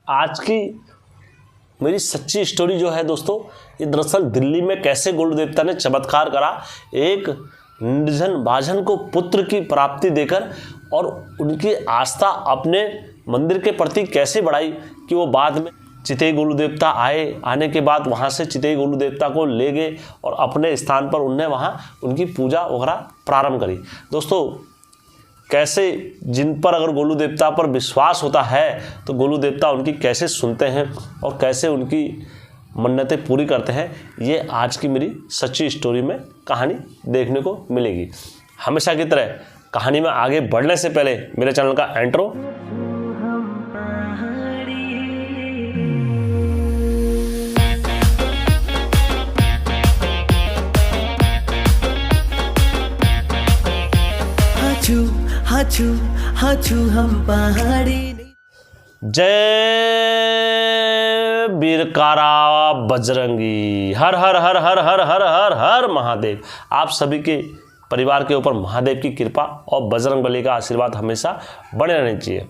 आज की मेरी सच्ची स्टोरी जो है दोस्तों, ये दरअसल दिल्ली में कैसे गोलू देवता ने चमत्कार करा, एक निर्धन बाझन को पुत्र की प्राप्ति देकर और उनकी आस्था अपने मंदिर के प्रति कैसे बढ़ाई कि वो बाद में चितई गोलू देवता आने के बाद वहाँ से चितई गोलू देवता को ले गए और अपने स्थान पर उनने वहाँ उनकी पूजा वगैरह प्रारंभ करी। दोस्तों, कैसे जिन पर अगर गोलू देवता पर विश्वास होता है तो गोलू देवता उनकी कैसे सुनते हैं और कैसे उनकी मन्नतें पूरी करते हैं, ये आज की मेरी सच्ची स्टोरी में कहानी देखने को मिलेगी। हमेशा की तरह कहानी में आगे बढ़ने से पहले मेरे चैनल का इंट्रो। हाचू हम पहाड़ी। जय बीरकारा बजरंगी, हर हर हर हर हर हर हर हर महादेव। आप सभी के परिवार के ऊपर महादेव की कृपा और बजरंगबली का आशीर्वाद हमेशा बने रहने चाहिए।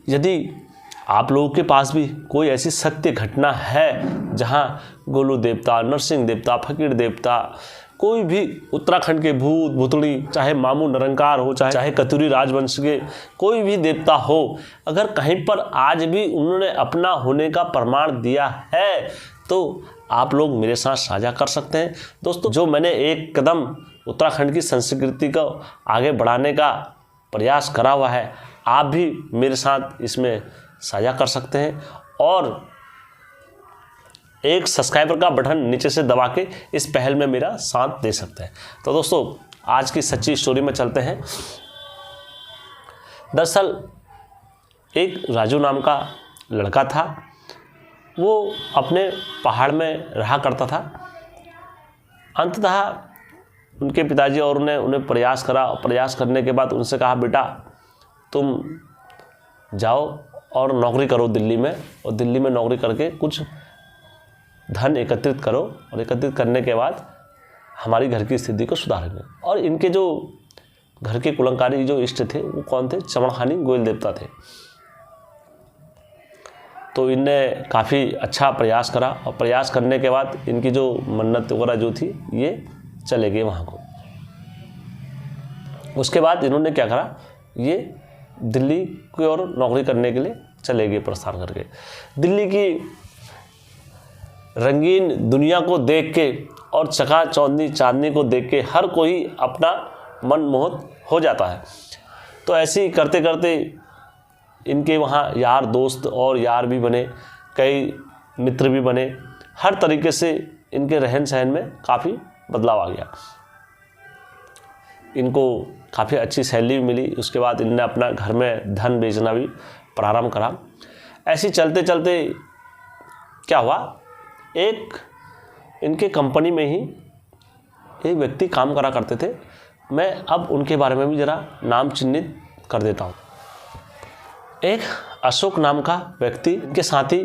यदि आप लोगों के पास भी कोई ऐसी सत्य घटना है जहां गोलू देवता, नरसिंह देवता, फकीर देवता, कोई भी उत्तराखंड के भूत भूतड़ी, चाहे मामू निरंकार हो, चाहे कतूरी राजवंश के कोई भी देवता हो, अगर कहीं पर आज भी उन्होंने अपना होने का प्रमाण दिया है तो आप लोग मेरे साथ साझा कर सकते हैं। दोस्तों, जो मैंने एक कदम उत्तराखंड की संस्कृति को आगे बढ़ाने का प्रयास करा हुआ है, आप भी मेरे साथ इसमें साझा कर सकते हैं और एक सब्सक्राइबर का बटन नीचे से दबा के इस पहल में मेरा साथ दे सकते हैं। तो दोस्तों, आज की सच्ची स्टोरी में चलते हैं। दरअसल एक राजू नाम का लड़का था, वो अपने पहाड़ में रहा करता था। अंततः उनके पिताजी और उन्हें प्रयास करा, प्रयास करने के बाद उनसे कहा, बेटा तुम जाओ और नौकरी करो दिल्ली में, और दिल्ली में नौकरी करके कुछ धन एकत्रित करो और एकत्रित करने के बाद हमारी घर की स्थिति को सुधारेंगे। और इनके जो घर के कुलंकारी जो इष्ट थे वो कौन थे? चमड़खानी गोयल देवता थे। तो इनने काफ़ी अच्छा प्रयास करा और प्रयास करने के बाद इनकी जो मन्नत वगैरह जो थी ये चले गए वहाँ को। उसके बाद इन्होंने क्या करा, ये दिल्ली की ओर नौकरी करने के लिए चले गए प्रस्थान करके। दिल्ली की रंगीन दुनिया को देख के और चकाचौंधी चांदनी को देख के हर कोई अपना मन मोहित हो जाता है। तो ऐसे ही करते करते इनके वहाँ यार दोस्त और यार भी बने, कई मित्र भी बने। हर तरीके से इनके रहन सहन में काफ़ी बदलाव आ गया, इनको काफ़ी अच्छी सैलरी भी मिली। उसके बाद इनने अपना घर में धन बेचना भी प्रारंभ करा। ऐसे चलते चलते क्या हुआ, एक इनके कंपनी में ही एक व्यक्ति काम करा करते थे। मैं अब उनके बारे में भी ज़रा नाम चिन्हित कर देता हूँ। एक अशोक नाम का व्यक्ति इनके साथ ही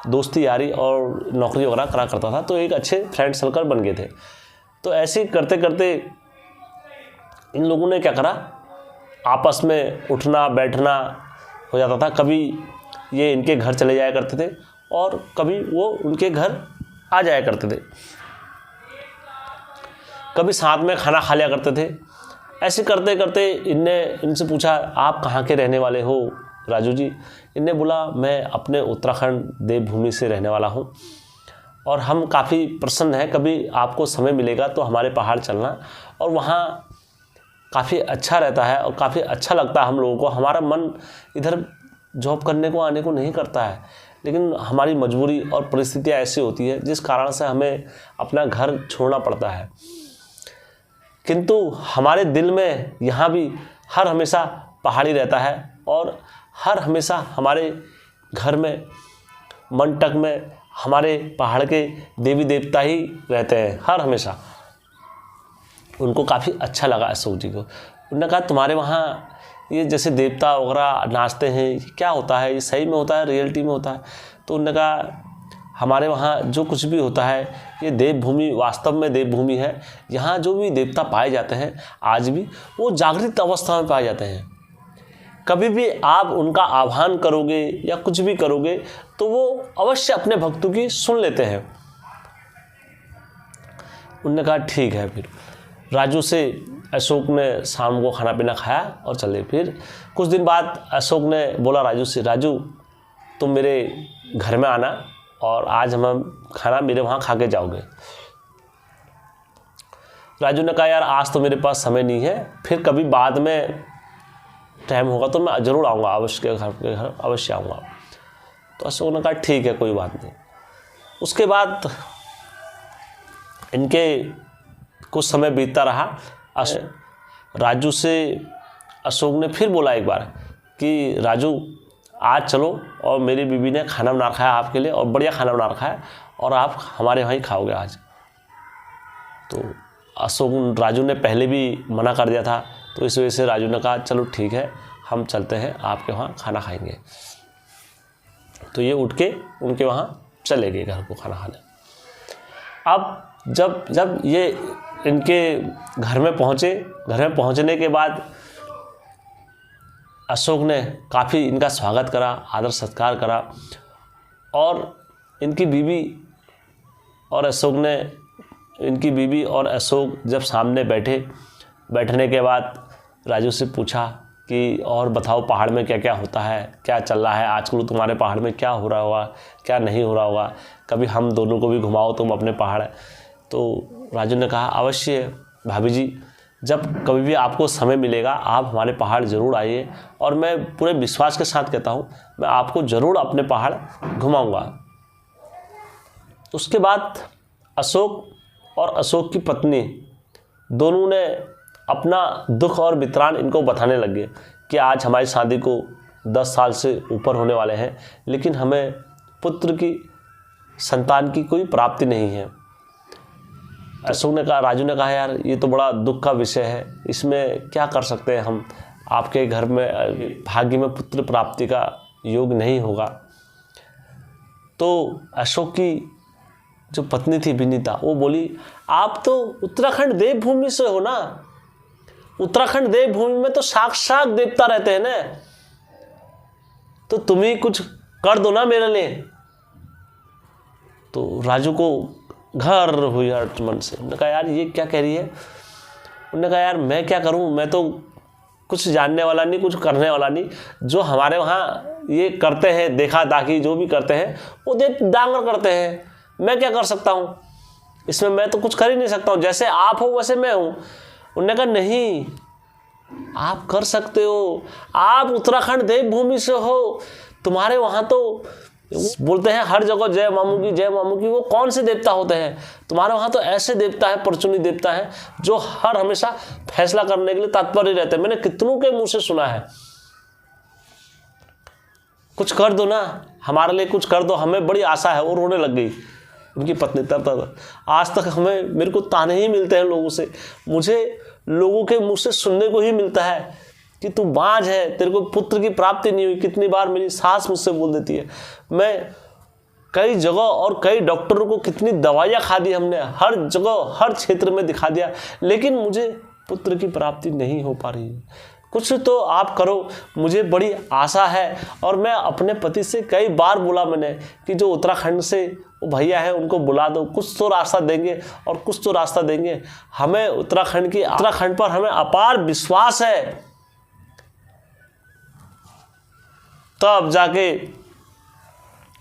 दोस्ती यारी और नौकरी वगैरह करा करता था, तो एक अच्छे फ्रेंड सर्कल बन गए थे। तो ऐसे करते करते इन लोगों ने क्या करा, आपस में उठना बैठना हो जाता था। कभी ये इनके घर चले जाया करते थे और कभी वो उनके घर आ जाया करते थे। कभी साथ में खाना खा लिया करते थे। ऐसे करते करते इनसे पूछा, आप कहाँ के रहने वाले हो राजू जी? इनने बोला, मैं अपने उत्तराखंड देवभूमि से रहने वाला हूँ और हम काफ़ी प्रसन्न हैं, कभी आपको समय मिलेगा तो हमारे पहाड़ चलना, और वहाँ काफ़ी अच्छा रहता है और काफ़ी अच्छा लगता है हम लोगों को। हमारा मन इधर जॉब करने को आने को नहीं करता है, लेकिन हमारी मजबूरी और परिस्थितियाँ ऐसी होती है जिस कारण से हमें अपना घर छोड़ना पड़ता है। किंतु हमारे दिल में यहाँ भी हर हमेशा पहाड़ी रहता है और हर हमेशा हमारे घर में मंटक में हमारे पहाड़ के देवी देवता ही रहते हैं हर हमेशा। उनको काफ़ी अच्छा लगा अशोक जी को। उन्होंने कहा, तुम्हारे वहाँ ये जैसे देवता वगैरह नाचते हैं, ये क्या होता है? ये सही में होता है, रियलिटी में होता है? तो उन्होंने कहा, हमारे वहाँ जो कुछ भी होता है ये देवभूमि वास्तव में देवभूमि है। यहाँ जो भी देवता पाए जाते हैं आज भी वो जागृत अवस्था में पाए जाते हैं। कभी भी आप उनका आह्वान करोगे या कुछ भी करोगे तो वो अवश्य अपने भक्तों की सुन लेते हैं। उन्होंने कहा ठीक है। फिर राजू से अशोक ने शाम को खाना पीना खाया और चले। फिर कुछ दिन बाद अशोक ने बोला राजू से, राजू तुम मेरे घर में आना और आज हम खाना मेरे वहाँ खा के जाओगे। राजू ने कहा यार आज तो मेरे पास समय नहीं है, फिर कभी बाद में टाइम होगा तो मैं ज़रूर आऊँगा, अवश्य घर के घर अवश्य आऊँगा। तो अशोक ने कहा ठीक है कोई बात नहीं। उसके बाद इनके कुछ समय बीतता रहा। राजू से अशोक ने फिर बोला एक बार कि राजू आज चलो और मेरी बीवी ने खाना बना रखा है आपके लिए और बढ़िया खाना बना रखा है और आप हमारे वहीं खाओगे आज। तो अशोक राजू ने पहले भी मना कर दिया था, तो इस वजह से राजू ने कहा चलो ठीक है हम चलते हैं आपके वहाँ खाना खाएंगे। तो ये उठ के उनके वहाँ चले गए घर को खाना खाने। अब जब ये इनके घर में पहुँचे, घर में पहुँचने के बाद अशोक ने काफ़ी इनका स्वागत करा, आदर सत्कार करा और इनकी बीवी और अशोक जब सामने बैठने के बाद राजू से पूछा कि और बताओ पहाड़ में क्या क्या होता है, क्या चल रहा है आजकल तुम्हारे पहाड़ में, क्या हो रहा होगा क्या नहीं हो रहा होगा, कभी हम दोनों को भी घुमाओ तुम अपने पहाड़। तो राजू ने कहा अवश्य भाभी जी, जब कभी भी आपको समय मिलेगा आप हमारे पहाड़ ज़रूर आइए और मैं पूरे विश्वास के साथ कहता हूँ मैं आपको ज़रूर अपने पहाड़ घुमाऊँगा। उसके बाद अशोक और अशोक की पत्नी दोनों ने अपना दुख और वितरान इनको बताने लगे कि आज हमारी शादी को 10 साल से ऊपर होने वाले हैं, लेकिन हमें पुत्र की संतान की कोई प्राप्ति नहीं है। राजू ने कहा यार ये तो बड़ा दुख का विषय है, इसमें क्या कर सकते हैं हम, आपके घर में भाग्य में पुत्र प्राप्ति का योग नहीं होगा। तो अशोक की जो पत्नी थी विनीता, वो बोली आप तो उत्तराखंड देवभूमि से हो ना, उत्तराखंड देवभूमि में तो साक्षात देवता रहते हैं ना, तो तुम ही कुछ कर दो ना मेरे लिए। तो राजू को घर हुई हर्ट मन से। उन्होंने कहा यार ये क्या कह रही है। उन्होंने कहा यार मैं क्या करूं, मैं तो कुछ जानने वाला नहीं, कुछ करने वाला नहीं, जो हमारे वहाँ ये करते हैं देखा दाखी जो भी करते हैं वो डांगर करते हैं, मैं क्या कर सकता हूँ इसमें, मैं तो कुछ कर ही नहीं सकता हूँ, जैसे आप हो वैसे मैं हूँ। उन्होंने कहा नहीं आप कर सकते हो, आप उत्तराखंड देवभूमि से हो, तुम्हारे वहाँ तो बोलते हैं हर जगह जय मामू की, वो कौन से देवता होते हैं, तुम्हारे वहाँ तो ऐसे देवता है, परचुनी देवता है जो हर हमेशा फैसला करने के लिए तत्पर ही रहते हैं। मैंने कितनों के मुंह से सुना है, कुछ कर दो ना हमारे लिए, कुछ कर दो, हमें बड़ी आशा है। और रोने लग गई उनकी पत्नी। तब आज तक मेरे को ताने ही मिलते हैं लोगों से, मुझे लोगों के मुंह से सुनने को ही मिलता है कि तू बांझ है, तेरे को पुत्र की प्राप्ति नहीं हुई। कितनी बार मेरी सास मुझसे बोल देती है, मैं कई जगह और कई डॉक्टरों को कितनी दवाइयाँ खा दी हमने, हर जगह हर क्षेत्र में दिखा दिया, लेकिन मुझे पुत्र की प्राप्ति नहीं हो पा रही है, कुछ तो आप करो, मुझे बड़ी आशा है। और मैं अपने पति से कई बार बोला मैंने कि जो उत्तराखंड से वो भैया है उनको बुला दो, कुछ तो रास्ता देंगे और कुछ तो रास्ता देंगे। हमें उत्तराखंड पर हमें अपार विश्वास है। तब जाके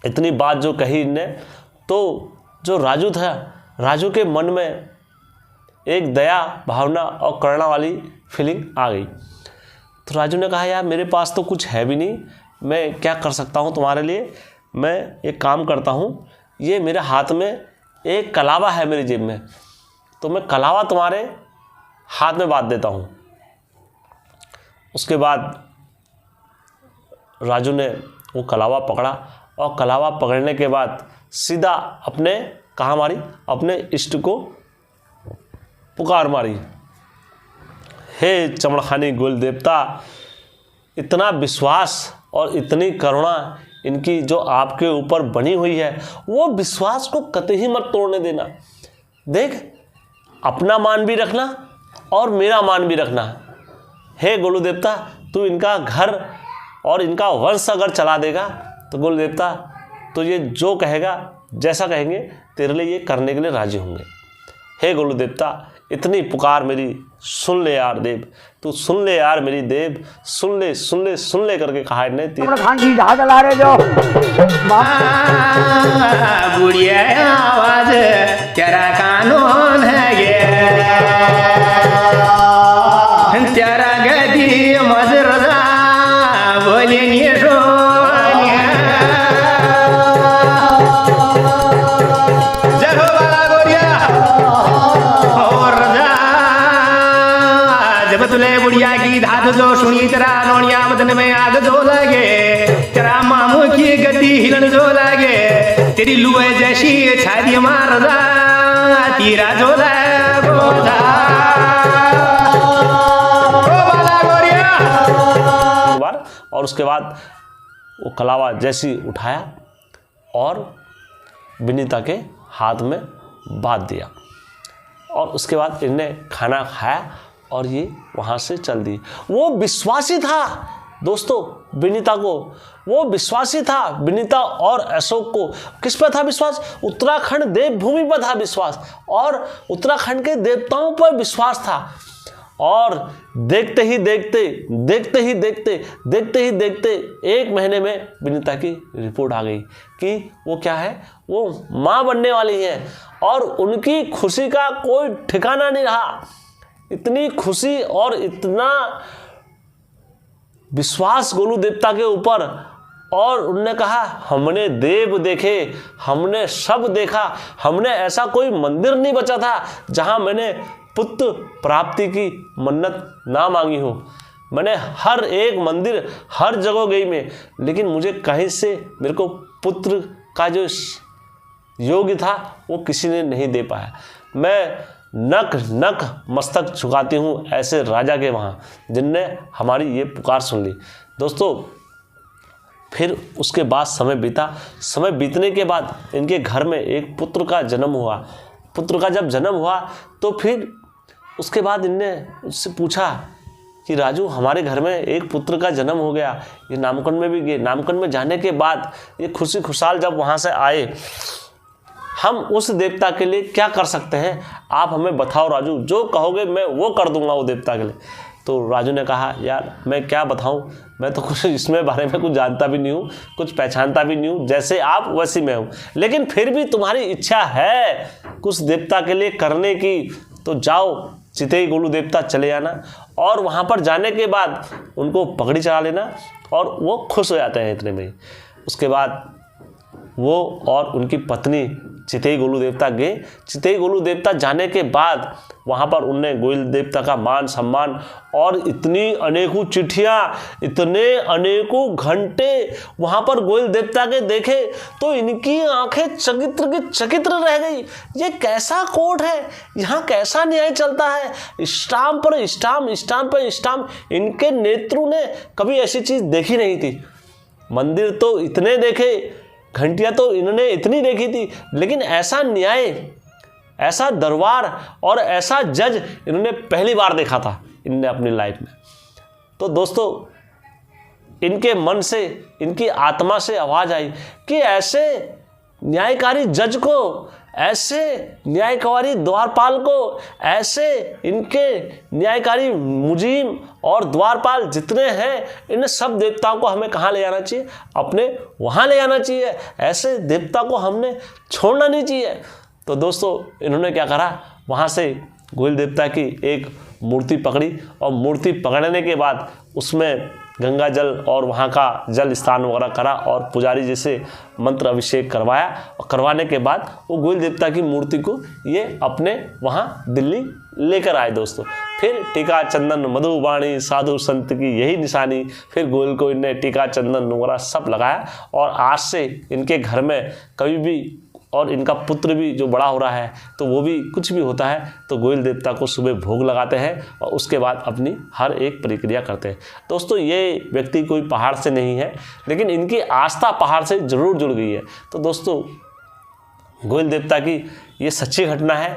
इतनी बात जो कही इनने, तो जो राजू था, राजू के मन में एक दया भावना और करुणा वाली फीलिंग आ गई। तो राजू ने कहा यार मेरे पास तो कुछ है भी नहीं, मैं क्या कर सकता हूँ तुम्हारे लिए। मैं एक काम करता हूँ, ये मेरे हाथ में एक कलावा है मेरी जेब में, तो मैं कलावा तुम्हारे हाथ में बांध देता हूँ। उसके बाद राजू ने वो कलावा पकड़ा और कलावा पकड़ने के बाद सीधा अपने कहाँ मारी, अपने इष्ट को पुकार मारी, हे चमड़खानी गुल देवता, इतना विश्वास और इतनी करुणा इनकी जो आपके ऊपर बनी हुई है, वो विश्वास को कतई मत तोड़ने देना। देख अपना मान भी रखना और मेरा मान भी रखना। हे गोलू देवता, तू इनका घर और इनका वंश अगर चला देगा तो गोल देवता तो ये जो कहेगा, जैसा कहेंगे तेरे लिए ये करने के लिए राजी होंगे। हे गोलू देवता, इतनी पुकार मेरी सुन ले यार देव, तू सुन ले यार मेरी देव, सुन ले सुन ले सुन ले करके कहा इन्हें। खान जी जहाज चला रहे जो बुढ़िया आवाज तेरा कानून है ये, तेरा गदी मजरदा बोले तुले बुढ़िया की धात जो सुनी तेरा नौनिया मदन में आग जो लगे, तेरा मामू की गद्दी हिलन जो लगे, तेरी लुए जैसी छाती मार दा तीरा जो और उसके बाद वो कलावा जैसी उठाया और विनीता के हाथ में बांध दिया और उसके बाद इन्हें खाना खाया और ये वहाँ से चल दी। वो विश्वासी था दोस्तों विनीता को, वो विश्वासी था विनीता और अशोक को। किस पर था विश्वास? उत्तराखंड देवभूमि पर था विश्वास और उत्तराखंड के देवताओं पर विश्वास था। और देखते ही देखते 1 महीने में विनीता की रिपोर्ट आ गई कि वो क्या है, वो माँ बनने वाली है और उनकी खुशी का कोई ठिकाना नहीं रहा। इतनी खुशी और इतना विश्वास गोलू देवता के ऊपर, और उन्होंने कहा हमने देव देखे, हमने सब देखा, हमने ऐसा कोई मंदिर नहीं बचा था जहां मैंने पुत्र प्राप्ति की मन्नत ना मांगी हो। मैंने हर एक मंदिर हर जगह गई मैं, लेकिन मुझे कहीं से मेरे को पुत्र का जो योग्य था वो किसी ने नहीं दे पाया। मैं नक मस्तक झुकाती हूँ ऐसे राजा के वहाँ जिनने हमारी ये पुकार सुन ली। दोस्तों फिर उसके बाद समय बीता। समय बीतने के बाद इनके घर में एक पुत्र का जन्म हुआ। पुत्र का जब जन्म हुआ तो फिर उसके बाद इनने उससे पूछा कि राजू हमारे घर में एक पुत्र का जन्म हो गया। ये नामकरण में भी गए। नामकरण में जाने के बाद ये खुशी खुशहाल जब वहाँ से आए, हम उस देवता के लिए क्या कर सकते हैं आप हमें बताओ राजू, जो कहोगे मैं वो कर दूंगा वो देवता के लिए। तो राजू ने कहा यार मैं क्या बताऊं, मैं तो कुछ इसमें बारे में कुछ जानता भी नहीं हूँ, कुछ पहचानता भी नहीं हूँ, जैसे आप वैसी मैं हूँ, लेकिन फिर भी तुम्हारी इच्छा है कुछ देवता के लिए करने की तो जाओ चितेई गोलू देवता चले जाना और वहाँ पर जाने के बाद उनको पगड़ी चढ़ा लेना और वो खुश हो जाते हैं इतने में। उसके बाद वो और उनकी पत्नी चितेई गोलू देवता गए। चितेई गोलू देवता जाने के बाद वहाँ पर उनने गोयल देवता का मान सम्मान और इतनी अनेकों चिट्ठियाँ, इतने अनेकों घंटे वहाँ पर गोयल देवता के देखे तो इनकी आंखें चकित्र की चकित्र रह गई। ये कैसा कोर्ट है, यहाँ कैसा न्याय चलता है, स्टाम्प पर स्टाम्प, स्टाम्प पर स्टाम्प। इनके नेत्रों ने कभी ऐसी चीज़ देखी नहीं थी। मंदिर तो इतने देखे, घंटियाँ तो इन्होंने इतनी देखी थी, लेकिन ऐसा न्याय, ऐसा दरबार और ऐसा जज इन्होंने पहली बार देखा था इनने अपनी लाइफ में। तो दोस्तों इनके मन से, इनकी आत्मा से आवाज़ आई कि ऐसे न्यायकारी जज को, ऐसे न्यायकारी द्वारपाल को, ऐसे इनके न्यायकारी मुजीम और द्वारपाल जितने हैं, इन सब देवताओं को हमें कहाँ ले जाना चाहिए? अपने वहाँ ले जाना चाहिए। ऐसे देवता को हमने छोड़ना नहीं चाहिए। तो दोस्तों इन्होंने क्या करा, वहाँ से गोयल देवता की एक मूर्ति पकड़ी और मूर्ति पकड़ने के बाद उसमें गंगा जल और वहाँ का जल स्नान वगैरह करा और पुजारी जी से मंत्र अभिषेक करवाया। और करवाने के बाद वो गोयल देवता की मूर्ति को ये अपने वहाँ दिल्ली लेकर आए। दोस्तों फिर टीका चंदन मधुबाणी साधु संत की यही निशानी, फिर गोयल को इनने टीका चंदन वगैरह सब लगाया और आज से इनके घर में कभी भी, और इनका पुत्र भी जो बड़ा हो रहा है तो वो भी कुछ भी होता है तो गोयल देवता को सुबह भोग लगाते हैं और उसके बाद अपनी हर एक प्रक्रिया करते हैं। दोस्तों ये व्यक्ति कोई पहाड़ से नहीं है, लेकिन इनकी आस्था पहाड़ से जरूर जुड़ गई है। तो दोस्तों गोयल देवता की ये सच्ची घटना है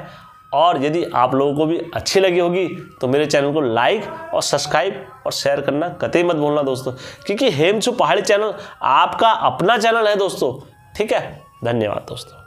और यदि आप लोगों को भी अच्छी लगी होगी तो मेरे चैनल को लाइक और सब्सक्राइब और शेयर करना कतई मत भूलना दोस्तों, क्योंकि हेमचू पहाड़ी चैनल आपका अपना चैनल है दोस्तों। ठीक है, धन्यवाद दोस्तों।